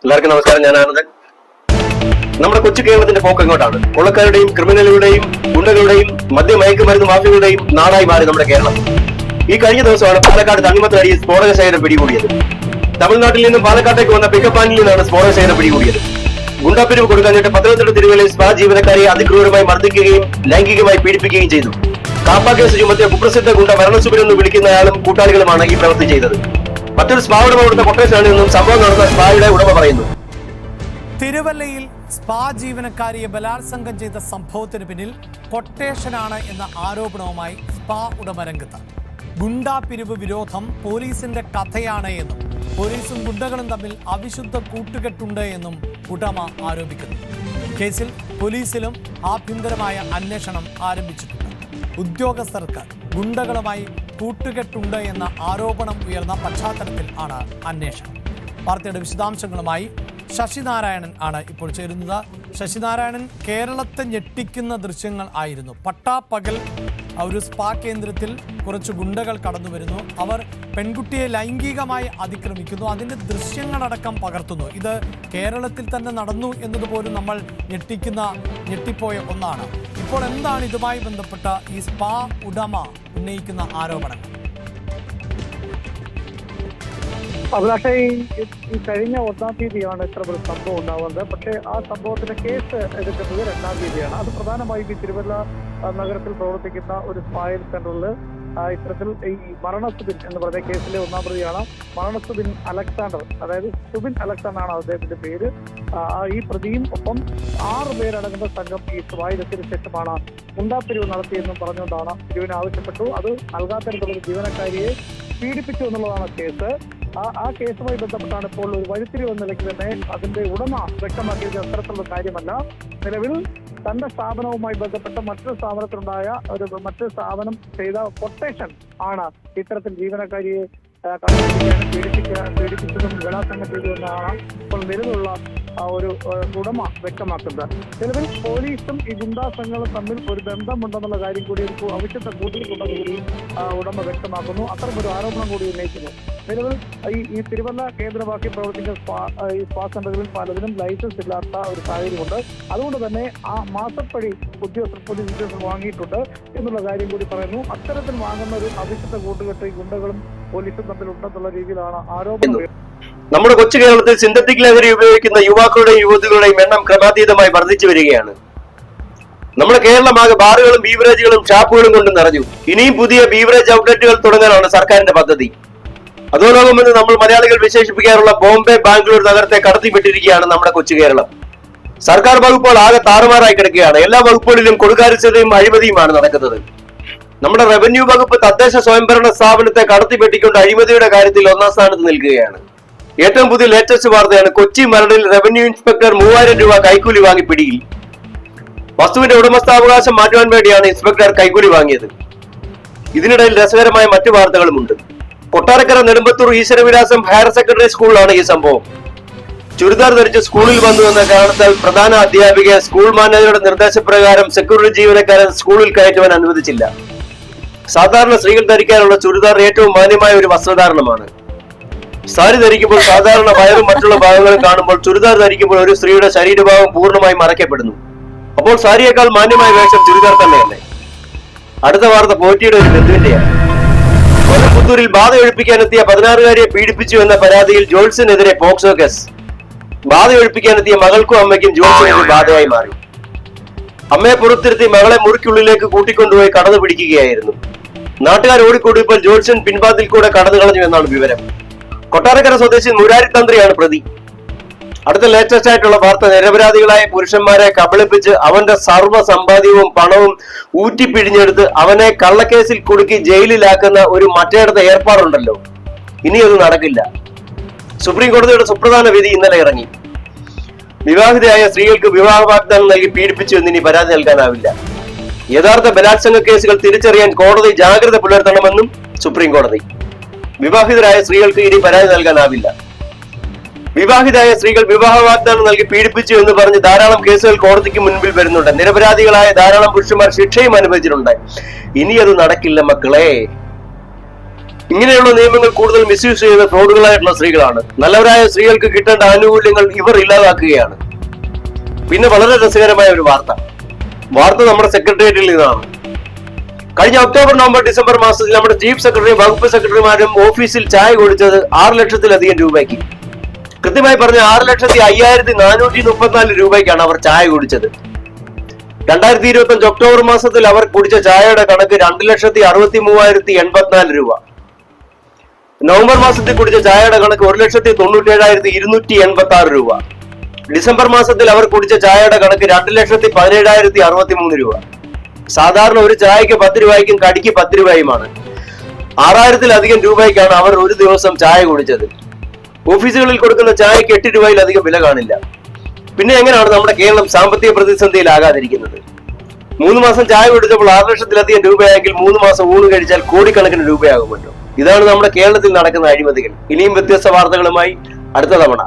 എല്ലാവർക്കും നമസ്കാരം. ഞാൻ ആനന്ദൻ. നമ്മുടെ കൊച്ചു കേരളത്തിന്റെ പോക്ക് എങ്ങോട്ടാണ്? കൊള്ളക്കാരുടെയും ക്രിമിനലുകളുടെയും ഗുണ്ടകളുടെയും മദ്യമയക്കുമരുന്ന് മാഫിയകളുടെയും നാടായി മാറി നമ്മുടെ കേരളം. ഈ കഴിഞ്ഞ ദിവസമാണ് പാലക്കാട് തണ്ണിമത്തനടിയിൽ സ്ഫോടക ശേഖരം പിടികൂടിയത്. തമിഴ്നാട്ടിൽ നിന്നും പാലക്കാട്ടേക്ക് വന്ന പിക്കപ്പ് വാനിൽ നിന്നാണ് സ്ഫോടക ശേഖരം പിടികൂടിയത്. ഗുണ്ടാപ്പിരിവ് കൊടുക്കാനായിട്ട് പത്തനംതിട്ട തിരുവല്ലയിൽ സ്പാ ജീവനക്കാരെ അതിക്രൂരമായി മർദ്ദിക്കുകയും ലൈംഗികമായി പീഡിപ്പിക്കുകയും ചെയ്തു. കാപ്പ കേസ് ചുമത്തിയ കുപ്രസിദ്ധ ഗുണ്ട മരണസുബിനെന്ന് വിളിക്കുന്നയാളും കൂട്ടാളികളുമാണ് ഈ പ്രവൃത്തി ചെയ്തത്. മറ്റൊരു സ്പാ ഉടമ കൊടുത്ത കൊട്ടേഷനിൽ നിന്നും സംഭവം നടന്ന സ്പായുടെ ഉടമ പറയുന്നു. തിരുവല്ലയിൽ സ്പാ ജീവനക്കാരിയെ ബലാത്സംഗം ചെയ്ത സംഭവത്തിന് പിന്നിൽ കൊട്ടേഷനാണ് എന്ന ആരോപണവുമായി സ്പാ ഉടമ രംഗത്ത്. ഗുണ്ടാ പിരിവ് വിരോധം പോലീസിന്റെ കഥയാണ് എന്നും പോലീസും ഗുണ്ടകളും തമ്മിൽ അവിശുദ്ധ കൂട്ടുകെട്ടുണ്ട് എന്നും ഉടമ ആരോപിക്കുന്നു. കേസിൽ പോലീസിലും ആഭ്യന്തരമായ അന്വേഷണം ആരംഭിച്ചിട്ടുണ്ട്. ഉദ്യോഗസ്ഥർക്ക് ഗുണ്ടകളുമായി കൂട്ടുകെട്ടുണ്ട് എന്ന ആരോപണം ഉയർന്ന പശ്ചാത്തലത്തിൽ ആണ് അന്വേഷണം. വാർത്തയുടെ വിശദാംശങ്ങളുമായി ശശിനാരായണൻ ആണ് ഇപ്പോൾ ചേരുന്നത്. ശശിനാരായണൻ, കേരളത്തെ ഞെട്ടിക്കുന്ന ദൃശ്യങ്ങൾ ആയിരുന്നു. പട്ടാപ്പകൽ ഒരു സ്പാ കേന്ദ്രത്തിൽ കുറച്ച് ഗുണ്ടകൾ കടന്നു വരുന്നു. അവർ പെൺകുട്ടിയെ ലൈംഗികമായി അതിക്രമിക്കുന്നു. അതിൻ്റെ ദൃശ്യങ്ങളടക്കം പകർത്തുന്നു. ഇത് കേരളത്തിൽ തന്നെ നടന്നു എന്നതുപോലും നമ്മൾ ഞെട്ടിപ്പോയ ഒന്നാണ്. ഇപ്പോൾ എന്താണ് ഇതുമായി ബന്ധപ്പെട്ട ഈ സ്പാ ഉടമ ഉന്നയിക്കുന്ന ആരോപണങ്ങൾ? അഭിലാഷേ, ഈ കഴിഞ്ഞ 1-ാം തീയതിയാണ് ഇത്ര ഒരു സംഭവം ഉണ്ടാവുന്നത്. പക്ഷേ ആ സംഭവത്തിന്റെ കേസ് എടുക്കുന്നത് 2-ാം തീയതിയാണ്. അത് പ്രധാനമായും ഈ തിരുവല്ല നഗരത്തിൽ പ്രവർത്തിക്കുന്ന ഒരു സ്പായിൽ സെന്ററിൽ ഇത്തരത്തിൽ ഈ മരണസുബിൻ എന്ന് പറയുന്ന കേസിലെ 1-ാം പ്രതിയാണ് മരണസുബിൻ അലക്സാണ്ടർ. അതായത് സുബിൻ അലക്സാണ്ടർ ആണ് അദ്ദേഹത്തിന്റെ പേര്. ഈ പ്രതിയും ഒപ്പം 6 പേരടങ്ങുന്ന സംഘം ഈ സ്പായിലെത്തിയ ശേഷമാണ് ഗുണ്ടാപ്പിരിവ് നടത്തിയെന്നും പറഞ്ഞുകൊണ്ടാണ് പിരിവിന് ആവശ്യപ്പെട്ടു. അത് നൽകാത്തരത്തിലുള്ള ജീവനക്കാരിയെ പീഡിപ്പിച്ചു എന്നുള്ളതാണ് കേസ്. ആ കേസുമായി ബന്ധപ്പെട്ടാണ് ഇപ്പോൾ ഒരു വഴിത്തിരിവ് എന്ന നിലയ്ക്ക് തന്നെ അതിന്റെ ഉടമ വ്യക്തമാക്കിയത് അത്തരത്തിലുള്ള കാര്യമല്ല. നിലവിൽ തന്റെ സ്ഥാപനവുമായി ബന്ധപ്പെട്ട മറ്റൊരു മറ്റൊരു സ്ഥാപനം ചെയ്ത കൊട്ടേഷൻ ആണ് ഇത്തരത്തിൽ ജീവനക്കാരിയെ പീഡിപ്പിച്ചതും ബലാത്സംഗം ചെയ്തു എന്നാണ് ഇപ്പോൾ നിലവിലുള്ള ഒരു ഉടമ വ്യക്തമാക്കുന്നത്. നിലവിൽ പോലീസും ഈ ഗുണ്ടാ സംഘങ്ങളും തമ്മിൽ ഒരു ബന്ധമുണ്ടെന്നുള്ള കാര്യം കൂടി ഒരു അവിശുദ്ധ കൂട്ടിയിട്ടുണ്ടെന്ന് കൂടി ഉടമ വ്യക്തമാക്കുന്നു. അത്തരം ഒരു ആരോപണം കൂടി ഉന്നയിക്കുന്നു. നിലവിൽ ഈ തിരുവല്ല കേന്ദ്രമാക്കി പ്രവർത്തിക്കുന്ന ഈ സ്പാ സെന്ററുകളിൽ പലതിനും ലൈസൻസ് ഇല്ലാത്ത ഒരു സാഹചര്യമുണ്ട്. അതുകൊണ്ട് തന്നെ ആ മാസപ്പടി പോലീസ് ഉദ്യോഗസ്ഥർ വാങ്ങിയിട്ടുണ്ട് എന്നുള്ള കാര്യം കൂടി പറയുന്നു. അത്തരത്തിൽ വാങ്ങുന്ന ഒരു അവിശുദ്ധ കൂട്ടുകെട്ട് ഈ ഗുണ്ടകളും പോലീസും തമ്മിൽ ഉണ്ടെന്നുള്ള രീതിയിലാണ് ആരോപണം. നമ്മുടെ കൊച്ചു കേരളത്തിൽ സിന്തറ്റിക് ലഹരി ഉപയോഗിക്കുന്ന യുവാക്കളുടെയും യുവതികളുടെയും എണ്ണം ക്രമാതീതമായി വർദ്ധിച്ചു വരികയാണ്. നമ്മുടെ കേരളമാകെ ബാറുകളും ബീവറേജുകളും ഷാപ്പുകളും കൊണ്ട് നിറഞ്ഞു. ഇനിയും പുതിയ ബീവറേജ് ഔട്ട്ലെറ്റുകൾ തുടങ്ങാനാണ് സർക്കാരിന്റെ പദ്ധതി. അതോടൊപ്പമെന്ന് നമ്മൾ മലയാളികൾ വിശേഷിപ്പിക്കാറുള്ള ബോംബെ, ബാംഗ്ലൂർ നഗരത്തെ കടത്തിവിട്ടിരിക്കുകയാണ് നമ്മുടെ കൊച്ചു കേരളം. സർക്കാർ വകുപ്പുകൾ ആകെ താറുമാറായി കിടക്കുകയാണ്. എല്ലാ വകുപ്പുകളിലും കൊടുക്കാരിച്ചതയും അഴിമതിയുമാണ് നടക്കുന്നത്. നമ്മുടെ റവന്യൂ വകുപ്പ് തദ്ദേശ സ്വയംഭരണ സ്ഥാപനത്തെ കടത്തിവെട്ടിക്കൊണ്ട് അഴിമതിയുടെ കാര്യത്തിൽ 1-ാം സ്ഥാനത്ത് നിൽക്കുകയാണ്. ഏറ്റവും പുതിയ ലേറ്റസ്റ്റ് വാർത്തയാണ് കൊച്ചി മരടിൽ റവന്യൂ ഇൻസ്പെക്ടർ 3000 രൂപ കൈക്കൂലി വാങ്ങി പിടിയിൽ. വസ്തുവിന്റെ ഉടമസ്ഥാവകാശം മാറ്റുവാൻ വേണ്ടിയാണ് ഇൻസ്പെക്ടർ കൈക്കൂലി വാങ്ങിയത്. ഇതിനിടയിൽ രസകരമായ മറ്റു വാർത്തകളുമുണ്ട്. കൊട്ടാരക്കര നെടുമ്പത്തൂർ ഈശ്വരവിലാസം ഹയർ സെക്കൻഡറി സ്കൂളിലാണ് ഈ സംഭവം. ചുരിദാർ ധരിച്ച് സ്കൂളിൽ വന്നു എന്ന കാരണത്താൽ പ്രധാന അധ്യാപികയെ സ്കൂൾ മാനേജറുടെ നിർദ്ദേശപ്രകാരം സെക്യൂരിറ്റി ജീവനക്കാരൻ സ്കൂളിൽ കയറ്റുവാൻ അനുവദിച്ചില്ല. സാധാരണ സ്ത്രീകൾ ധരിക്കാനുള്ള ചുരിദാർ ഏറ്റവും മാന്യമായ ഒരു വസ്ത്രധാരണമാണ്. സാരി ധരിക്കുമ്പോൾ സാധാരണ വയറും മറ്റുള്ള ഭാഗങ്ങളും കാണുമ്പോൾ ചുരിദാർ ധരിക്കുമ്പോൾ ഒരു സ്ത്രീയുടെ ശരീരഭാഗം പൂർണ്ണമായി മറയ്ക്കപ്പെടുന്നു. അപ്പോൾ സാരിയേക്കാൾ മാന്യമായ വേഷം ചുരിദാർ തന്നെയല്ലേ? അടുത്ത വാർത്ത പോറ്റിയുടെ ഒരു ബന്ധുവിന്റെയാണ്. കൊല്ലംപുത്തൂരിൽ ബാധ ഒഴിപ്പിക്കാനെത്തിയ 16-കാരിയെ പീഡിപ്പിച്ചു എന്ന പരാതിയിൽ ജോൾസിനെതിരെ പോക്സോ കേസ്. ബാധ ഒഴിപ്പിക്കാനെത്തിയ മകൾക്കും അമ്മയ്ക്കും ജോൾസിനെതിരെ ബാധയായി മാറി. അമ്മയെ പുറത്തിരുത്തി മകളെ മുറിക്കുള്ളിലേക്ക് കൂട്ടിക്കൊണ്ടുപോയി കടന്നു പിടിക്കുകയായിരുന്നു. നാട്ടുകാർ ഓടിക്കൂടിയപ്പോൾ ജോൾസൺ പിൻവാതിൽ കൂടെ കടന്നു കളഞ്ഞു എന്നാണ് വിവരം. കൊട്ടാരക്കര സ്വദേശി മുരാരി തന്ത്രിയാണ് പ്രതി. അടുത്ത ലേറ്റസ്റ്റ് ആയിട്ടുള്ള വാർത്ത, നിരപരാധികളായ പുരുഷന്മാരെ കബളിപ്പിച്ച് അവന്റെ സർവ്വ സമ്പാദ്യവും പണവും ഊറ്റിപ്പിഴിഞ്ഞെടുത്ത് അവനെ കള്ളക്കേസിൽ കുടുക്കി ജയിലിലാക്കുന്ന ഒരു മറ്റേടത്തെ ഏർപ്പാടുണ്ടല്ലോ, ഇനി അത് നടക്കില്ല. സുപ്രീം കോടതിയുടെ സുപ്രധാന വിധി ഇന്നലെ ഇറങ്ങി. വിവാഹിതയായ സ്ത്രീകൾക്ക് വിവാഹ വാഗ്ദാനം നൽകി പീഡിപ്പിച്ചു എന്നിനി പരാതി നൽകാനാവില്ല. യഥാർത്ഥ ബലാത്സംഗ കേസുകൾ തിരിച്ചറിയാൻ കോടതി ജാഗ്രത പുലർത്തണമെന്നും സുപ്രീം കോടതി. വിവാഹിതരായ സ്ത്രീകൾക്ക് ഇനി പരാതി നൽകാനാവില്ല. വിവാഹിതരായ സ്ത്രീകൾ വിവാഹ വാഗ്ദാനം നൽകി പീഡിപ്പിച്ചു എന്ന് പറഞ്ഞ് ധാരാളം കേസുകൾ കോടതിക്ക് മുൻപിൽ വരുന്നുണ്ട്. നിരപരാധികളായ ധാരാളം പുരുഷന്മാർ ശിക്ഷയും അനുഭവിച്ചിട്ടുണ്ട്. ഇനി അത് നടക്കില്ല മക്കളെ. ഇങ്ങനെയുള്ള നിയമങ്ങൾ കൂടുതൽ മിസ്യൂസ് ചെയ്യുന്ന ഫ്രോഡുകളായിട്ടുള്ള സ്ത്രീകളാണ്. നല്ലവരായ സ്ത്രീകൾക്ക് കിട്ടേണ്ട ആനുകൂല്യങ്ങൾ ഇവർ ഇല്ലാതാക്കുകയാണ്. പിന്നെ വളരെ രസകരമായ ഒരു വാർത്ത നമ്മുടെ സെക്രട്ടേറിയറ്റിൽ നിന്നാണ്. കഴിഞ്ഞ ഒക്ടോബർ, നവംബർ, ഡിസംബർ മാസത്തിൽ നമ്മുടെ ചീഫ് സെക്രട്ടറി, വകുപ്പ് സെക്രട്ടറിമാരും ഓഫീസിൽ ചായ കുടിച്ചത് 6 ലക്ഷത്തിലധികം രൂപയ്ക്ക്. കൃത്യമായി പറഞ്ഞ 6,05,434 രൂപയ്ക്കാണ് അവർ ചായ കുടിച്ചത്. 2025 ഒക്ടോബർ മാസത്തിൽ അവർ കുടിച്ച ചായയുടെ കണക്ക് 2,63,084 രൂപ. നവംബർ മാസത്തിൽ കുടിച്ച ചായയുടെ കണക്ക് 1,97,286 രൂപ. ഡിസംബർ മാസത്തിൽ അവർ കുടിച്ച ചായയുടെ കണക്ക് 2,17,063 രൂപ. സാധാരണ ഒരു ചായക്ക് 10 രൂപയ്ക്കും കടിക്ക് 10 രൂപയുമാണ്. 6,000-ലധികം രൂപയ്ക്കാണ് അവർ ഒരു ദിവസം ചായ കുടിച്ചത്. ഓഫീസുകളിൽ കൊടുക്കുന്ന ചായക്ക് 8 രൂപയിലധികം വില കാണില്ല. പിന്നെ എങ്ങനെയാണ് നമ്മുടെ കേരളം സാമ്പത്തിക പ്രതിസന്ധിയിലാകാതിരിക്കുന്നത്? 3 മാസം ചായ കുടിച്ചപ്പോൾ 6 ലക്ഷത്തിലധികം രൂപയായെങ്കിൽ 3 മാസം ഊണ് കഴിച്ചാൽ കോടിക്കണക്കിന് രൂപയാകുമല്ലോ. ഇതാണ് നമ്മുടെ കേരളത്തിൽ നടക്കുന്ന അഴിമതികൾ. ഇനിയും വ്യത്യസ്ത വാർത്തകളുമായി അടുത്ത തവണ.